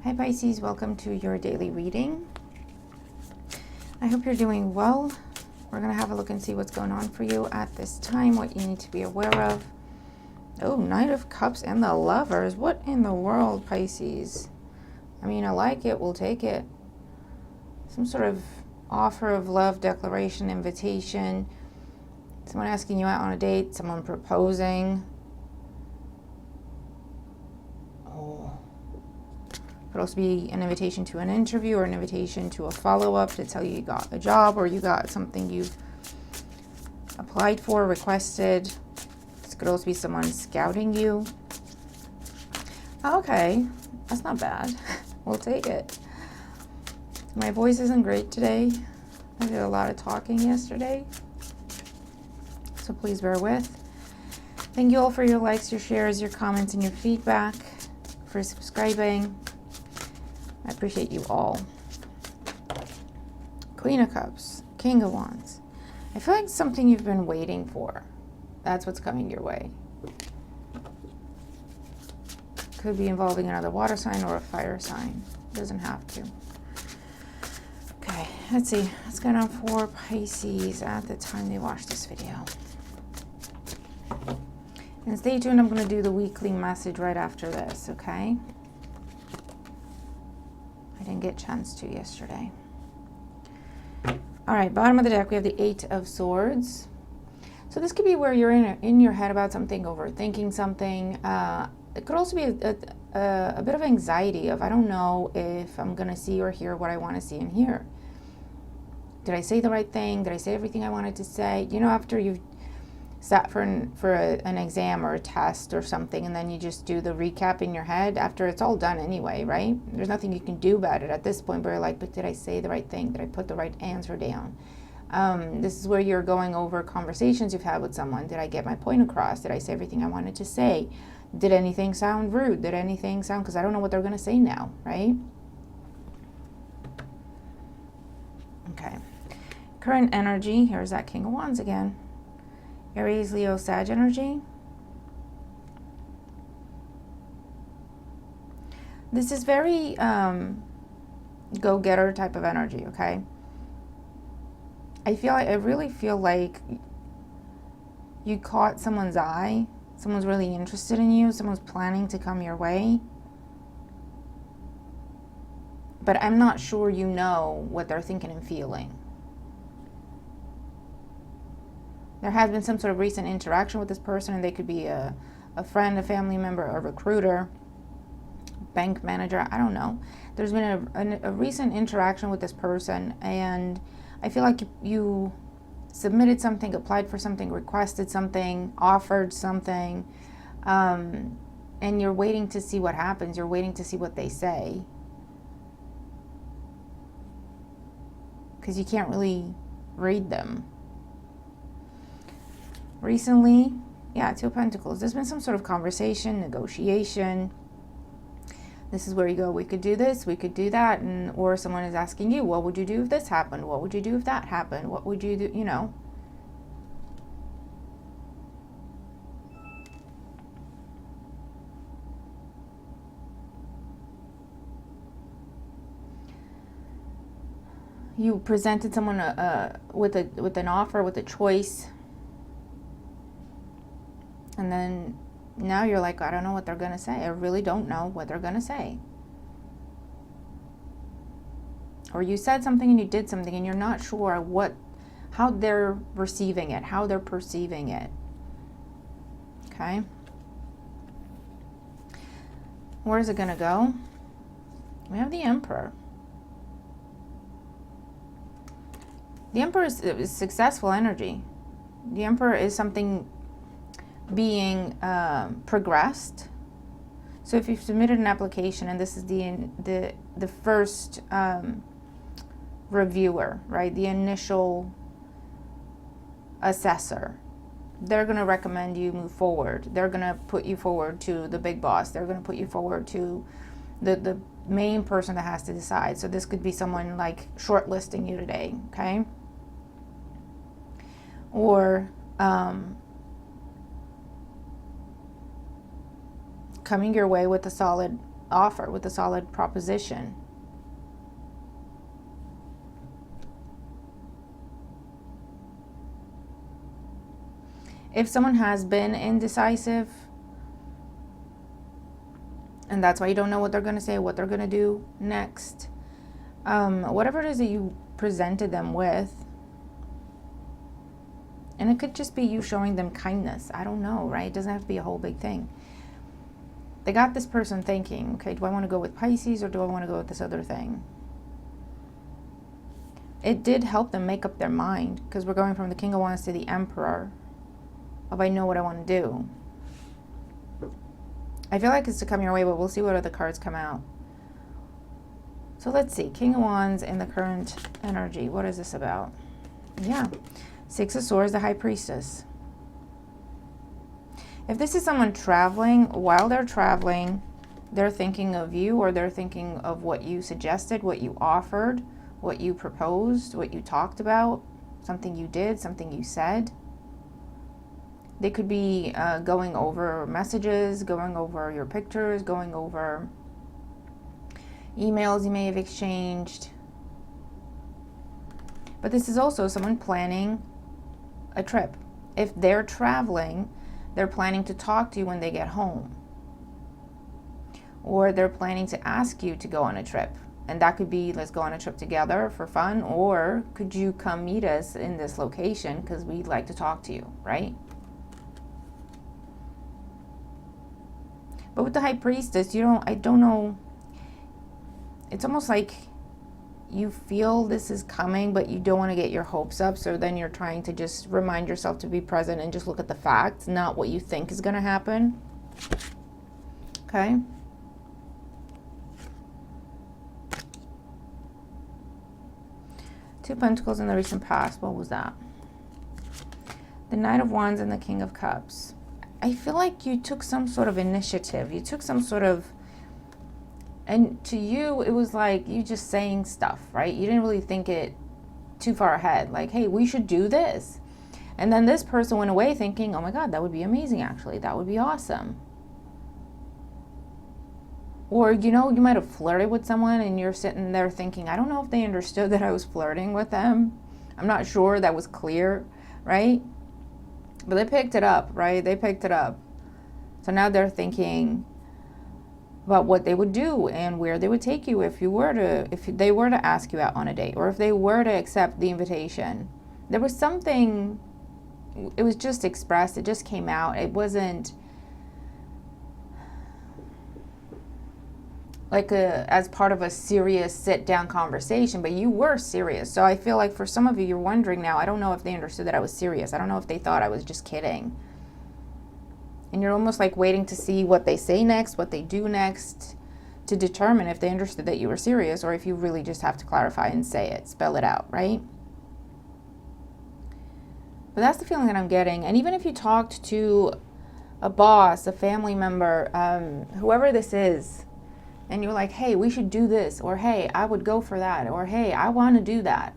Hi Pisces, welcome to your daily reading. I hope you're doing well. We're going to have a look and see what's going on for you at this time, what you need to be aware of. Oh, Knight of Cups and the Lovers. What in the world, Pisces? I mean, I like it, we'll take it. Some sort of offer of love, declaration, invitation. Someone asking you out on a date, someone proposing. Could also be an invitation to an interview or an invitation to a follow-up to tell you got a job or you got something you've applied for, requested. This could also be someone scouting you. Okay, that's not bad. We'll take it. My voice isn't great today. I did a lot of talking yesterday, so please bear with. Thank you all for your likes, your shares, your comments, and your feedback, for subscribing. I appreciate you all. Queen of Cups, King of Wands. I feel like something you've been waiting for. That's what's coming your way. Could be involving another water sign or a fire sign. Doesn't have to. Okay, let's see. What's going on for Pisces at the time they watch this video? And stay tuned. I'm going to do the weekly message right after this, okay? I didn't get a chance to yesterday. All right, bottom of the deck, we have the Eight of Swords. So this could be where you're in your head about something, overthinking something. It could also be a bit of anxiety of, I don't know if I'm going to see or hear what I want to see and hear. Did I say the right thing? Did I say everything I wanted to say? You know, after you've sat for an exam or a test or something, and then you just do the recap in your head after it's all done anyway, right? There's nothing you can do about it at this point, but you're like, but did I say the right thing? Did I put the right answer down? This is where you're going over conversations you've had with someone. Did I get my point across? Did I say everything I wanted to say? Did anything sound rude? Did anything sound, because I don't know what they're going to say now, right? Okay. Current energy, here's that King of Wands again. Aries, Leo, Sag energy. This is very go-getter type of energy, okay? I really feel like you caught someone's eye. Someone's really interested in you. Someone's planning to come your way. But I'm not sure you know what they're thinking and feeling. There has been some sort of recent interaction with this person, and they could be a friend, a family member, a recruiter, bank manager, I don't know. There's been a recent interaction with this person, and I feel like you submitted something, applied for something, requested something, offered something, and you're waiting to see what happens. You're waiting to see what they say, because you can't really read them. Recently, yeah, Two of Pentacles. There's been some sort of conversation, negotiation. This is where you go, we could do this, we could do that, or someone is asking you, what would you do if this happened? What would you do if that happened? What would you do, you know? You presented someone with an offer, with a choice. And then now you're like, I don't know what they're going to say. I really don't know what they're going to say. Or you said something and you did something and you're not sure how they're receiving it, how they're perceiving it. Okay? Where is it going to go? We have the Emperor. The Emperor is successful energy. The Emperor is something being progressed. So if you've submitted an application and this is the first reviewer, right, the initial assessor, they're going to recommend you move forward. They're going to put you forward to the big boss. They're going to put you forward to the main person that has to decide. So this could be someone like shortlisting you today, okay? Or coming your way with a solid offer, with a solid proposition. If someone has been indecisive, and that's why you don't know what they're going to say, what they're going to do next, whatever it is that you presented them with, and it could just be you showing them kindness. I don't know, right? It doesn't have to be a whole big thing. They got this person thinking, okay, do I want to go with Pisces or do I want to go with this other thing? It did help them make up their mind, because we're going from the King of Wands to the Emperor of I know what I want to do. I feel like it's to come your way, but we'll see what other cards come out. So let's see. King of Wands in the current energy. What is this about? Yeah. Six of Swords, the High Priestess. If this is someone traveling, while they're traveling, they're thinking of you, or they're thinking of what you suggested, what you offered, what you proposed, what you talked about, something you did, something you said. They could be going over messages, going over your pictures, going over emails you may have exchanged. But this is also someone planning a trip. If they're traveling, they're planning to talk to you when they get home. Or they're planning to ask you to go on a trip. And that could be, let's go on a trip together for fun, or could you come meet us in this location because we'd like to talk to you, right? But with the High Priestess, I don't know. It's almost like you feel this is coming, but you don't want to get your hopes up. So then you're trying to just remind yourself to be present and just look at the facts, not what you think is going to happen. Okay. Two Pentacles in the recent past. What was that? The Knight of Wands and the King of Cups. I feel like you took some sort of initiative. You took some sort of, and to you, it was like you just saying stuff, right? You didn't really think it too far ahead. Like, hey, we should do this. And then this person went away thinking, oh my God, that would be amazing, actually. That would be awesome. Or, you might have flirted with someone and you're sitting there thinking, I don't know if they understood that I was flirting with them. I'm not sure that was clear, right? But they picked it up, right? They picked it up. So now they're thinking about what they would do and where they would take you if they were to ask you out on a date, or if they were to accept the invitation. There was something, it was just expressed, it just came out. It wasn't like as part of a serious sit-down conversation, but you were serious. So I feel like for some of you, you're wondering now, I don't know if they understood that I was serious. I don't know if they thought I was just kidding. And you're almost like waiting to see what they say next, what they do next, to determine if they understood that you were serious, or if you really just have to clarify and say it, spell it out, right? But that's the feeling that I'm getting. And even if you talked to a boss, a family member, whoever this is, and you're like, hey, we should do this, or hey, I would go for that, or hey, I want to do that.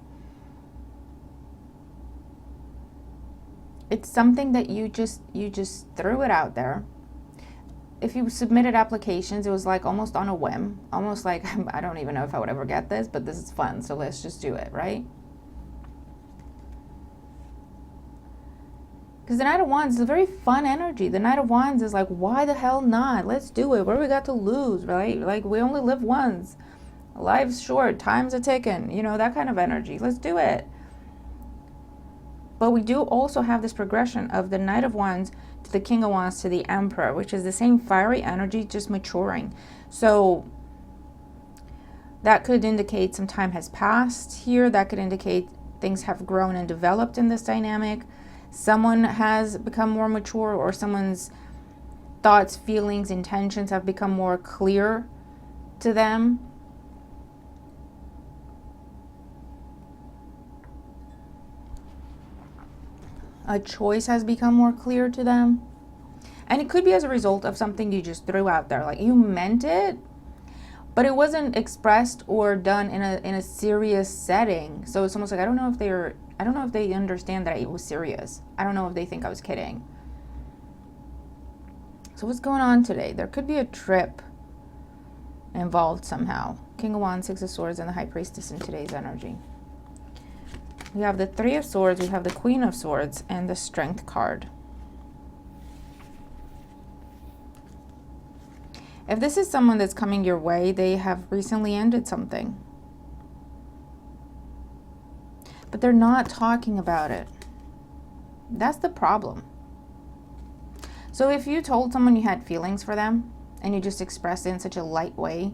It's something that you just threw it out there. If you submitted applications, it was like almost on a whim, almost like, I don't even know if I would ever get this, but this is fun, so let's just do it, right? Because the Knight of Wands is a very fun energy. The Knight of Wands is like, why the hell not? Let's do it. What do we got to lose, right? Like, we only live once. Life's short. Time's a ticking. That kind of energy. Let's do it. But we do also have this progression of the Knight of Wands to the King of Wands to the Emperor, which is the same fiery energy, just maturing. So that could indicate some time has passed here. That could indicate things have grown and developed in this dynamic. Someone has become more mature, or someone's thoughts, feelings, intentions have become more clear to them. A choice has become more clear to them. And it could be as a result of something you just threw out there. Like, you meant it, but it wasn't expressed or done in a serious setting. So it's almost like, I don't know if they understand that it was serious. I don't know if they think I was kidding. So what's going on today? There could be a trip. involved somehow. King of Wands, Six of Swords, and the High Priestess in today's energy. We have the Three of Swords, we have the Queen of Swords, and the Strength card. If this is someone that's coming your way, they have recently ended something. But they're not talking about it. That's the problem. So if you told someone you had feelings for them and you just expressed it in such a light way,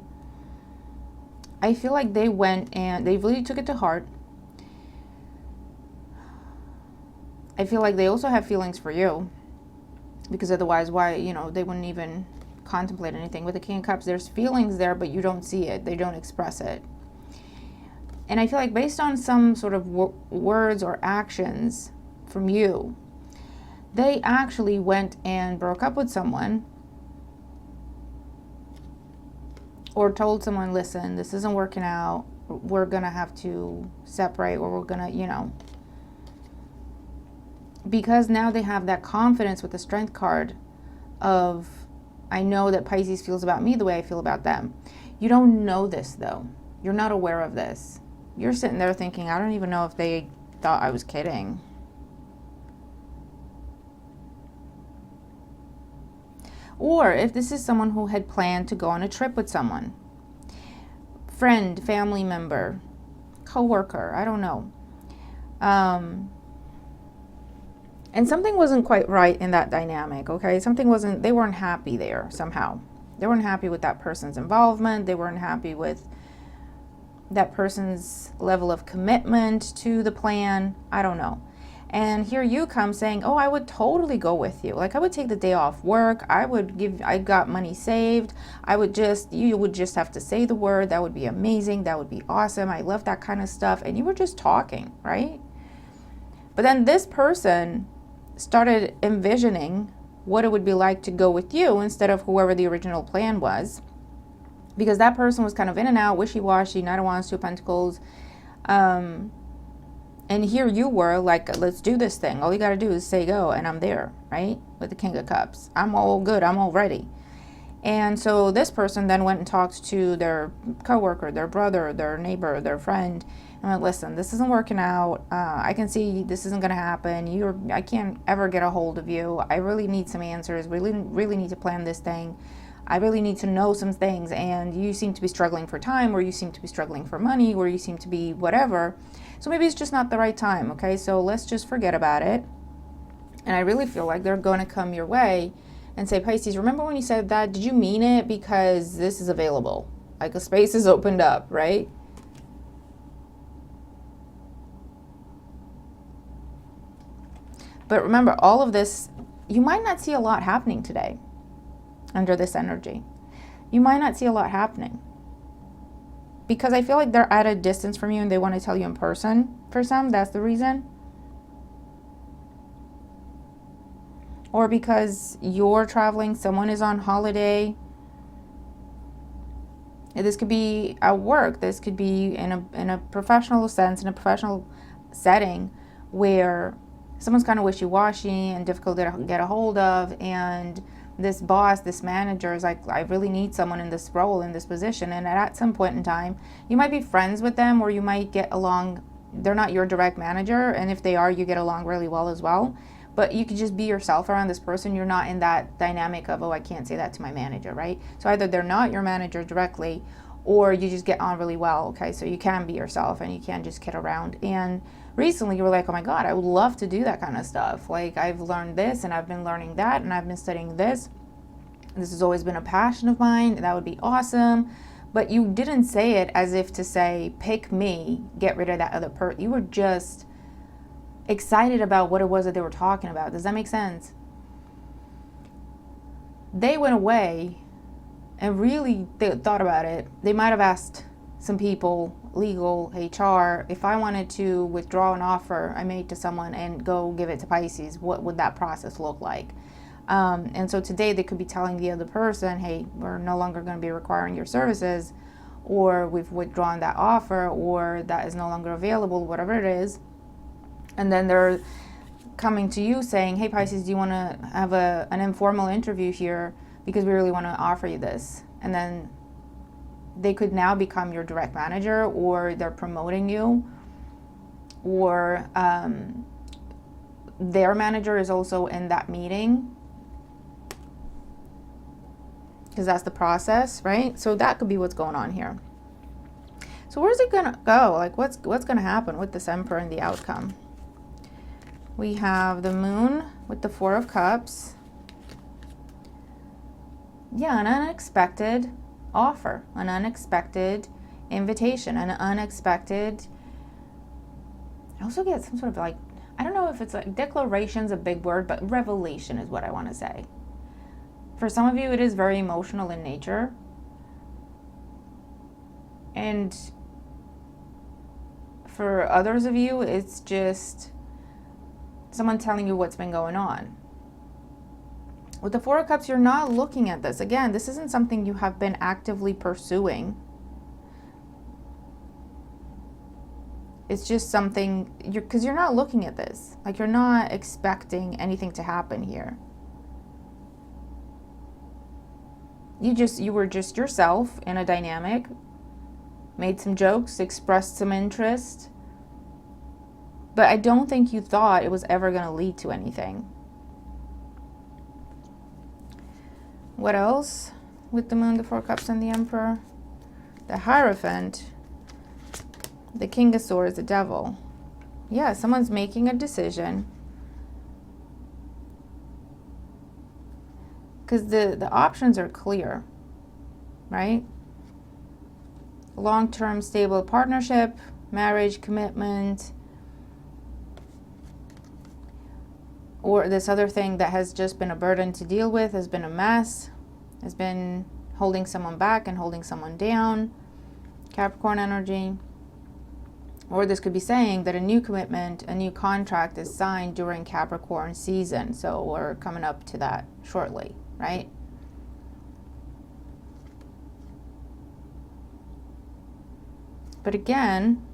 I feel like they went and they really took it to heart. I feel like they also have feelings for you, because otherwise why, you know, they wouldn't even contemplate anything. With the King of Cups, there's feelings there, but you don't see it. They don't express it. And I feel like based on some sort of words or actions from you, they actually went and broke up with someone, or told someone, listen, this isn't working out. We're going to have to separate, or we're going to, you know, because now they have that confidence with the Strength card of, I know that Pisces feels about me the way I feel about them. You don't know this though. You're not aware of this. You're sitting there thinking, I don't even know if they thought I was kidding. Or if this is someone who had planned to go on a trip with someone, friend, family member, co-worker, I don't know. And something wasn't quite right in that dynamic, okay? They weren't happy there somehow. They weren't happy with that person's involvement. They weren't happy with that person's level of commitment to the plan. I don't know. And here you come saying, oh, I would totally go with you. Like, I would take the day off work. I got money saved. You would just have to say the word. That would be amazing. That would be awesome. I love that kind of stuff. And you were just talking, right? But then this person started envisioning what it would be like to go with you instead of whoever the original plan was, because that person was kind of in and out, wishy-washy, Knight of Wands, Two of Pentacles, and here you were like, let's do this thing. All you got to do is say go, and I'm there, right? With the King of Cups, I'm all good, I'm all ready. And so this person then went and talked to their coworker, their brother, their neighbor, their friend, and went, listen, this isn't working out. I can see this isn't going to happen. I can't ever get a hold of you. I really need some answers. We really need to plan this thing. I really need to know some things. And you seem to be struggling for time, or you seem to be struggling for money, or you seem to be whatever. So maybe it's just not the right time. Okay, so let's just forget about it. And I really feel like they're going to come your way and say, Pisces, remember when you said that? Did you mean it? Because this is available. Like, a space is opened up, right? But remember, all of this, you might not see a lot happening today under this energy. You might not see a lot happening, because I feel like they're at a distance from you and they want to tell you in person. For some, that's the reason. Or because you're traveling, someone is on holiday. This could be at work. This could be in a professional sense, in a professional setting, where someone's kind of wishy-washy and difficult to get a hold of, and this boss, this manager is like, I really need someone in this role, in this position. And at some point in time, you might be friends with them, or you might get along. They're not your direct manager, and if they are, you get along really well as well. But you could just be yourself around this person. You're not in that dynamic of, oh, I can't say that to my manager, right? So either they're not your manager directly, or you just get on really well, okay? So you can be yourself and you can just kid around. And recently you were like, oh my God, I would love to do that kind of stuff. Like, I've learned this, and I've been learning that, and I've been studying this. This has always been a passion of mine. That would be awesome. But you didn't say it as if to say, pick me, get rid of that other person. You were just excited about what it was that they were talking about. Does that make sense? They went away and really thought about it. They might have asked some people, legal, HR, if I wanted to withdraw an offer I made to someone and go give it to Pisces, what would that process look like? And so today they could be telling the other person, hey, we're no longer going to be requiring your services, or we've withdrawn that offer, or that is no longer available, whatever it is. And then they're coming to you saying, hey, Pisces, do you want to have an informal interview here, because we really want to offer you this? And then they could now become your direct manager, or they're promoting you, or their manager is also in that meeting, because that's the process, right? So that could be what's going on here. So where's it gonna go? Like, what's gonna happen with this Emperor and the outcome? We have the Moon with the Four of Cups. Yeah, an unexpected offer, an unexpected invitation, an unexpected. I also get some sort of like, I don't know if it's like declaration's a big word, but revelation is what I want to say. For some of you, it is very emotional in nature. And for others of you, it's just someone telling you what's been going on. With the Four of Cups, you're not looking at this. Again, this isn't something you have been actively pursuing. It's just something, because you're not looking at this. Like, you're not expecting anything to happen here. You were just yourself in a dynamic, made some jokes, expressed some interest. But I don't think you thought it was ever going to lead to anything. What else with the Moon, the Four Cups, and the Emperor? The Hierophant, the King of Swords, the Devil. Yeah, someone's making a decision. Because the options are clear, right? Long-term stable partnership, marriage, commitment, or this other thing that has just been a burden to deal with, has been a mess, has been holding someone back and holding someone down. Capricorn energy. Or this could be saying that a new commitment, a new contract is signed during Capricorn season. So we're coming up to that shortly, right? But again,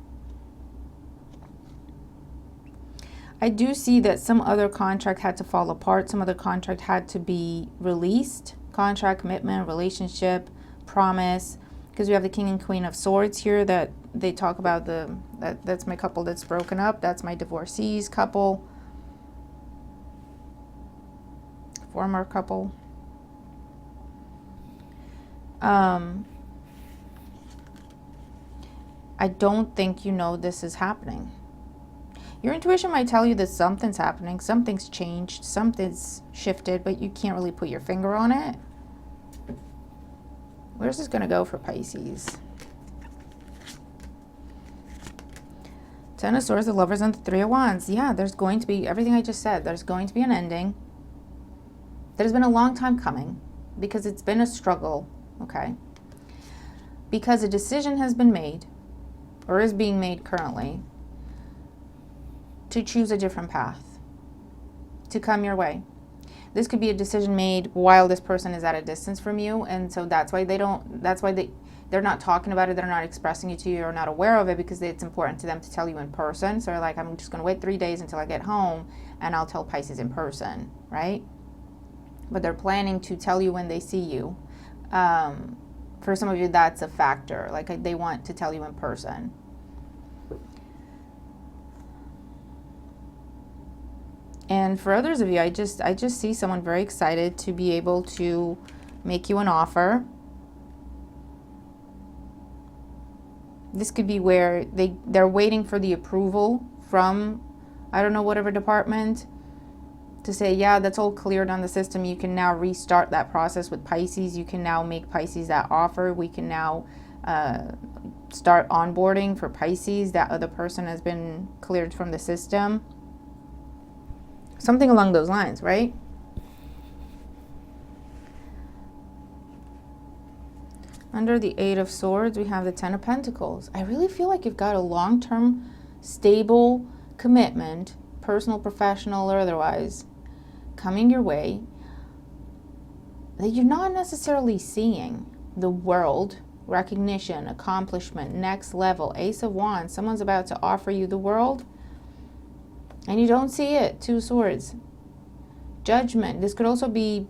I do see that some other contract had to fall apart. Some other contract had to be released. Contract, commitment, relationship, promise. Because we have the King and Queen of Swords here that they talk about that's my couple that's broken up. That's my divorcees couple. Former couple. I don't think you know this is happening. Your intuition might tell you that something's happening, something's changed, something's shifted, but you can't really put your finger on it. Where's this going to go for Pisces? Ten of Swords, the Lovers, and the Three of Wands. Yeah, there's going to be, everything I just said, there's going to be an ending. That has been a long time coming because it's been a struggle, okay? Because a decision has been made, or is being made currently, to choose a different path, to come your way. This could be a decision made while this person is at a distance from you, and so that's why they're not talking about it, they're not expressing it to you, or not aware of it, because it's important to them to tell you in person. So they're like, I'm just going to wait 3 days until I get home, and I'll tell Pisces in person, right? But they're planning to tell you when they see you. For some of you, that's a factor. Like, they want to tell you in person. And for others of you, I just see someone very excited to be able to make you an offer. This could be where they're waiting for the approval from, I don't know, whatever department, to say, yeah, that's all cleared on the system. You can now restart that process with Pisces. You can now make Pisces that offer. We can now start onboarding for Pisces. That other person has been cleared from the system. Something along those lines, right? Under the Eight of Swords, we have the Ten of Pentacles. I really feel like you've got a long-term, stable commitment, personal, professional, or otherwise, coming your way, that you're not necessarily seeing. The world, recognition, accomplishment, next level, Ace of Wands. Someone's about to offer you the world, and you don't see it. Two Swords. Judgment. This could also be,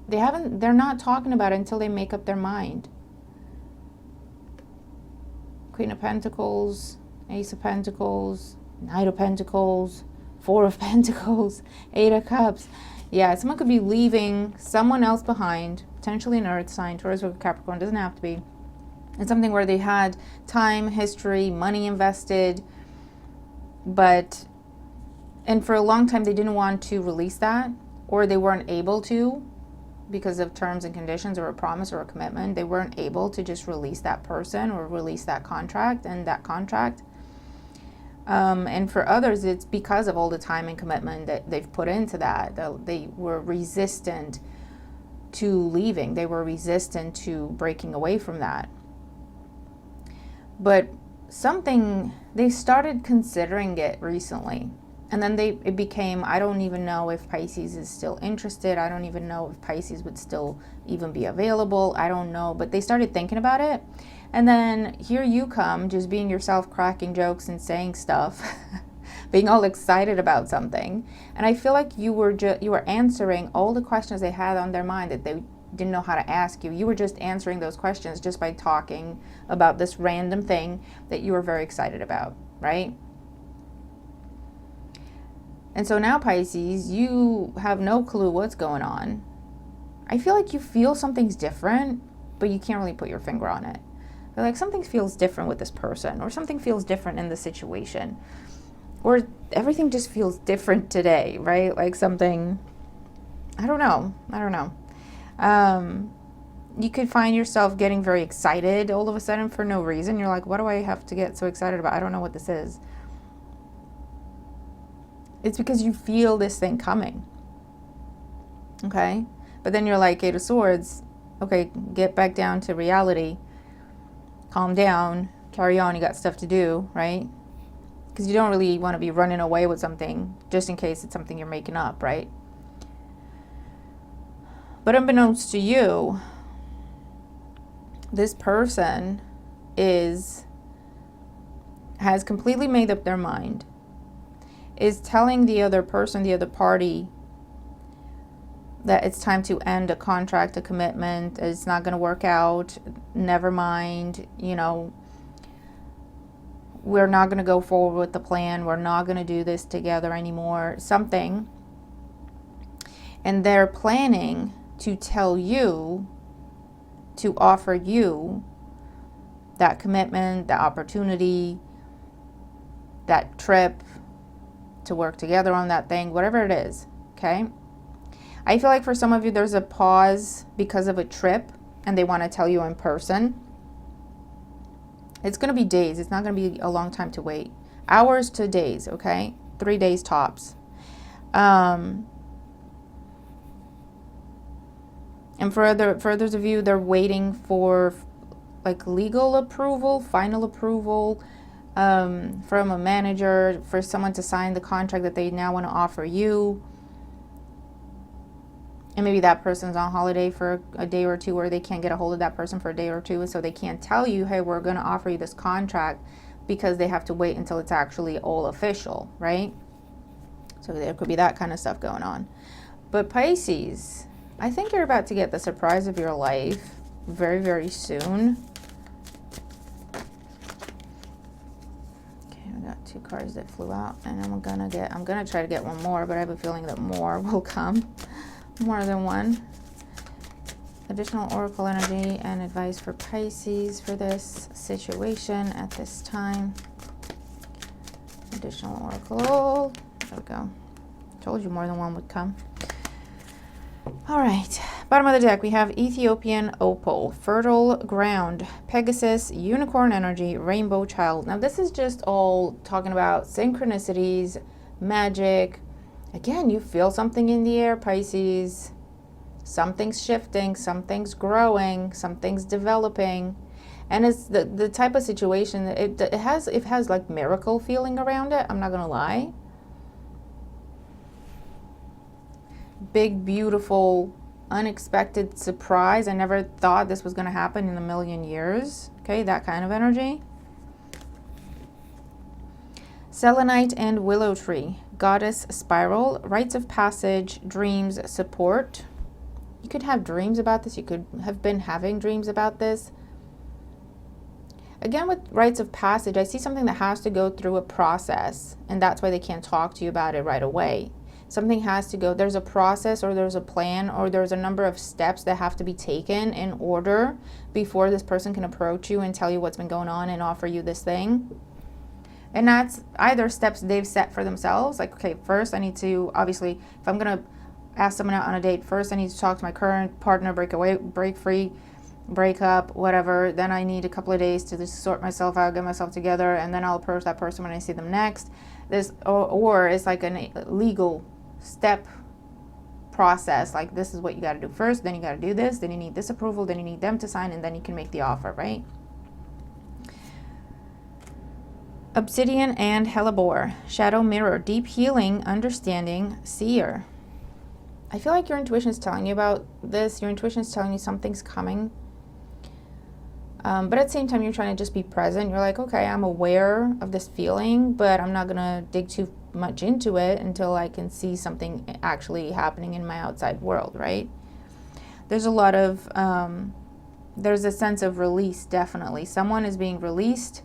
they're not talking about it until they make up their mind. Queen of Pentacles, Ace of Pentacles, Knight of Pentacles, Four of Pentacles, Eight of Cups. Yeah, someone could be leaving someone else behind, potentially an earth sign, Taurus or Capricorn, doesn't have to be. It's something where they had time, history, money invested, and for a long time they didn't want to release that, or they weren't able to because of terms and conditions or a promise or a commitment. They weren't able to just release that person or release that contract and that contract. And for others, it's because of all the time and commitment that they've put into that. They were resistant to leaving. They were resistant to breaking away from that. But they started considering it recently. And then it became, I don't even know if Pisces is still interested. I don't even know if Pisces would still even be available. I don't know. But they started thinking about it. And then here you come, just being yourself, cracking jokes and saying stuff, being all excited about something. And I feel like you were answering all the questions they had on their mind that they didn't know how to ask you. You were just answering those questions just by talking about this random thing that you were very excited about, right? And so now, Pisces, you have no clue what's going on. I feel like you feel something's different, but you can't really put your finger on it. But like something feels different with this person, or something feels different in the situation, or everything just feels different today, right? Like something, I don't know. You could find yourself getting very excited all of a sudden for no reason. You're like, what do I have to get so excited about? I don't know what this is. It's because you feel this thing coming. Okay? But then you're like, Eight of Swords, okay, get back down to reality. Calm down, carry on, you got stuff to do, right? Because you don't really want to be running away with something just in case it's something you're making up, right? But unbeknownst to you, this person has completely made up their mind, is telling the other person, the other party, that it's time to end a contract, a commitment, it's not going to work out, never mind, we're not going to go forward with the plan, we're not going to do this together anymore, something. And they're planning to tell you, to offer you that commitment, that opportunity, that trip, to work together on that thing, whatever it is, okay? I feel like for some of you, there's a pause because of a trip, and they want to tell you in person. It's going to be days. It's not going to be a long time to wait. Hours to days, okay? 3 days tops. And for others of you, they're waiting for like legal approval, final approval from a manager, for someone to sign the contract that they now want to offer you. And maybe that person's on holiday for a day or two, or they can't get a hold of that person for a day or two, and so they can't tell you, hey, we're going to offer you this contract, because they have to wait until it's actually all official, right? So there could be that kind of stuff going on. But Pisces, I think you're about to get the surprise of your life very, very soon. Okay, I got 2 cards that flew out, and I'm gonna try to get one more, but I have a feeling that more will come. More than one. Additional oracle energy and advice for Pisces for this situation at this time. Additional oracle. There we go. Told you more than one would come. All right. Bottom of the deck, we have Ethiopian Opal, Fertile Ground, Pegasus, Unicorn Energy, Rainbow Child. Now, this is just all talking about synchronicities, magic. Again, you feel something in the air, Pisces. Something's shifting, something's growing, something's developing. And it's the type of situation that it has like miracle feeling around it. I'm not going to lie. Big, beautiful, unexpected surprise. I never thought this was going to happen in a million years. Okay, that kind of energy. Selenite and Willow Tree, Goddess Spiral, Rites of Passage, Dreams, Support. You could have dreams about this. You could have been having dreams about this. Again, with rites of passage, I see something that has to go through a process, and that's why they can't talk to you about it right away. Something has to go, there's a process, or there's a plan, or there's a number of steps that have to be taken in order before this person can approach you and tell you what's been going on and offer you this thing. And that's either steps they've set for themselves, like, okay, first I need to, obviously, if I'm going to ask someone out on a date, first I need to talk to my current partner, break free, break up, whatever. Then I need a couple of days to just sort myself out, get myself together, and then I'll approach that person when I see them next. Or it's like a legal step process, like this is what you got to do first, then you got to do this, then you need this approval, then you need them to sign, and then you can make the offer, right? Obsidian and hellebore, shadow mirror, deep healing, understanding, seer. I feel like your intuition is telling you about this. Your intuition is telling you something's coming. But at the same time, you're trying to just be present. You're like, okay, I'm aware of this feeling, but I'm not going to dig too much into it until I can see something actually happening in my outside world, right? There's a lot of, there's a sense of release, definitely. Someone is being released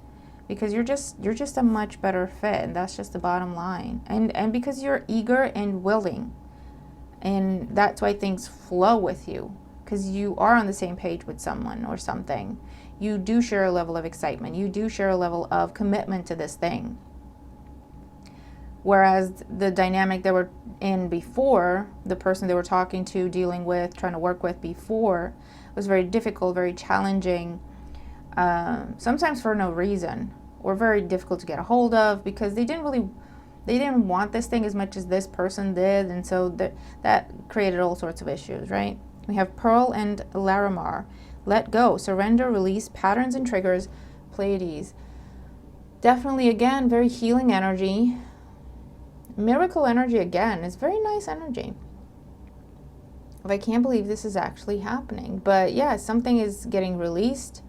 because you're just a much better fit, and that's just the bottom line. And because you're eager and willing, and that's why things flow with you, because you are on the same page with someone or something. You do share a level of excitement. You do share a level of commitment to this thing. Whereas the dynamic they were in before, the person they were talking to, dealing with, trying to work with before, was very difficult, very challenging, sometimes for no reason, or very difficult to get a hold of because they didn't want this thing as much as this person did, and so that created all sorts of issues, right? We have Pearl and Larimar. Let go, surrender, release, patterns and triggers, Pleiades. Definitely, again, very healing energy. Miracle energy, again, is very nice energy. I can't believe this is actually happening. But yeah, something is getting released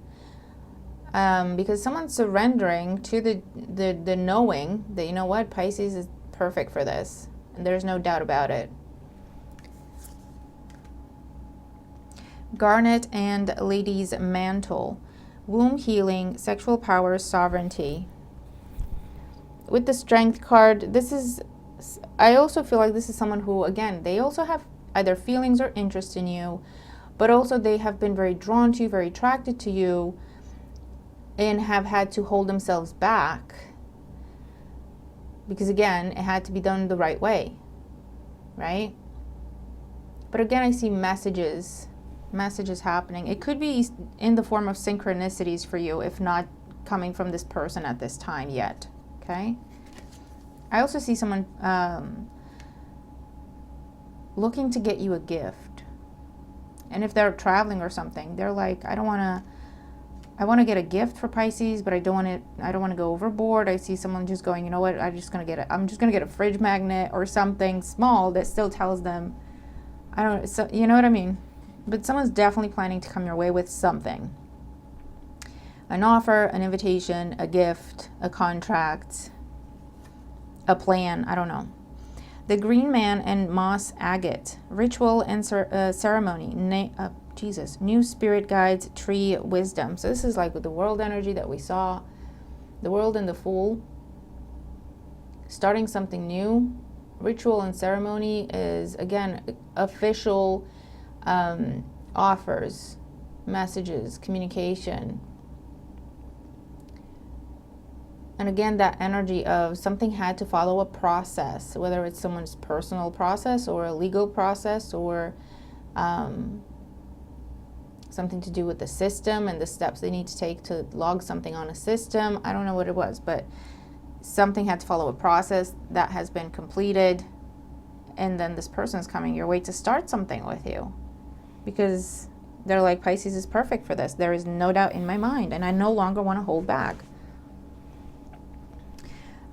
because someone's surrendering to the knowing that, you know what, Pisces is perfect for this. And there's no doubt about it. Garnet and Lady's Mantle. Womb healing, sexual power, sovereignty. With the Strength card, I also feel like this is someone who, again, they also have either feelings or interest in you, but also they have been very drawn to you, very attracted to you, and have had to hold themselves back because, again, it had to be done the right way, right? But again, I see messages happening. It could be in the form of synchronicities for you, if not coming from this person at this time yet, okay? I also see someone looking to get you a gift. And if they're traveling or something, they're like, I want to get a gift for Pisces, but I don't want to go overboard. I see someone just going, you know what, I'm just going to get a fridge magnet or something small that still tells them, so you know what I mean? But someone's definitely planning to come your way with something. An offer, an invitation, a gift, a contract, a plan, I don't know. The Green Man and Moss Agate. Ritual and ceremony. New spirit guides, tree wisdom. So this is like with the world energy that we saw. The world and the Fool. Starting something new. Ritual and ceremony is, again, official offers, messages, communication. And again, that energy of something had to follow a process, whether it's someone's personal process or a legal process or something to do with the system and the steps they need to take to log something on a system. I don't know what it was, but something had to follow a process that has been completed. And then this person's coming your way to start something with you because they're like, Pisces is perfect for this. There is no doubt in my mind, and I no longer want to hold back.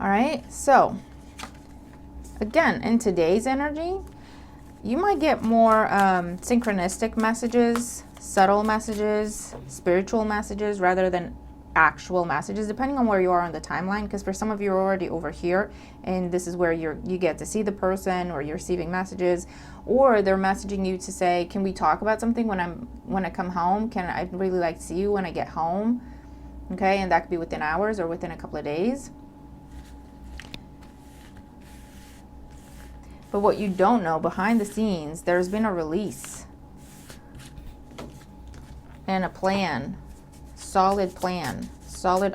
All right, so again, in today's energy, you might get more synchronistic messages, subtle messages, spiritual messages, rather than actual messages, depending on where you are on the timeline, because for some of you are already over here, and this is where you get to see the person, or you're receiving messages, or they're messaging you to say, can we talk about something when I come home? I'd really like to see you when I get home. Okay, and that could be within hours or within a couple of days. But what you don't know, behind the scenes, there's been a release and a plan, solid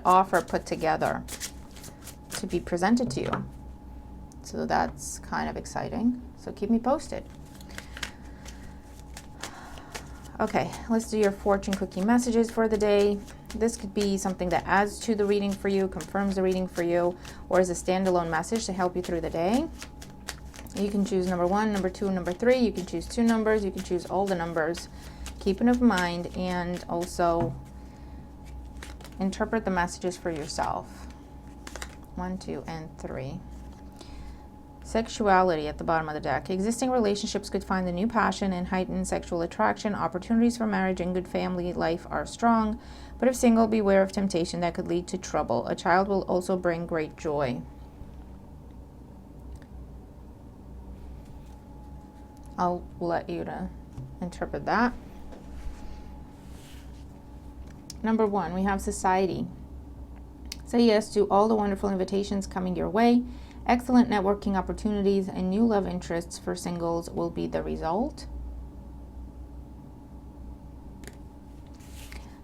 offer put together to be presented to you. So that's kind of exciting. So keep me posted. Okay, let's do your fortune cookie messages for the day. This could be something that adds to the reading for you, confirms the reading for you, or is a standalone message to help you through the day. You can choose number 1, number 2, number 3. You can choose 2 numbers. You can choose all the numbers. Keep an open mind and also interpret the messages for yourself. 1, 2, and 3. Sexuality at the bottom of the deck. Existing relationships could find a new passion and heightened sexual attraction. Opportunities for marriage and good family life are strong. But if single, beware of temptation that could lead to trouble. A child will also bring great joy. I'll let you to interpret that. Number 1, we have society. Say yes to all the wonderful invitations coming your way. Excellent networking opportunities and new love interests for singles will be the result.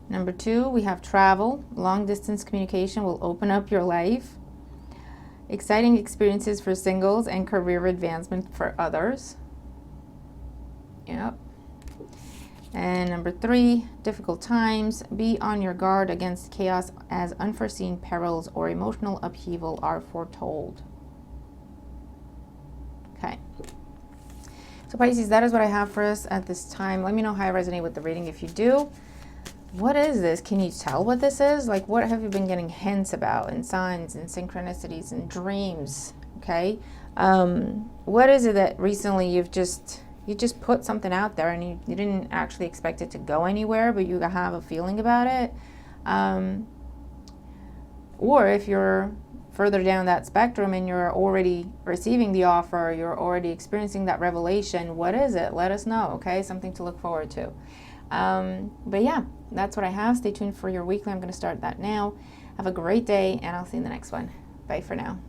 Number 2, we have travel. Long distance communication will open up your life. Exciting experiences for singles and career advancement for others. Yep. And number 3, difficult times. Be on your guard against chaos as unforeseen perils or emotional upheaval are foretold. Okay. So Pisces, that is what I have for us at this time. Let me know how I resonate with the reading. If you do, what is this? Can you tell what this is? Like, what have you been getting hints about and signs and synchronicities and dreams? Okay. What is it that recently you just put something out there and you didn't actually expect it to go anywhere, but you have a feeling about it? Or if you're further down that spectrum and you're already receiving the offer, you're already experiencing that revelation, what is it? Let us know, okay? Something to look forward to. But yeah, that's what I have. Stay tuned for your weekly. I'm going to start that now. Have a great day, and I'll see you in the next one. Bye for now.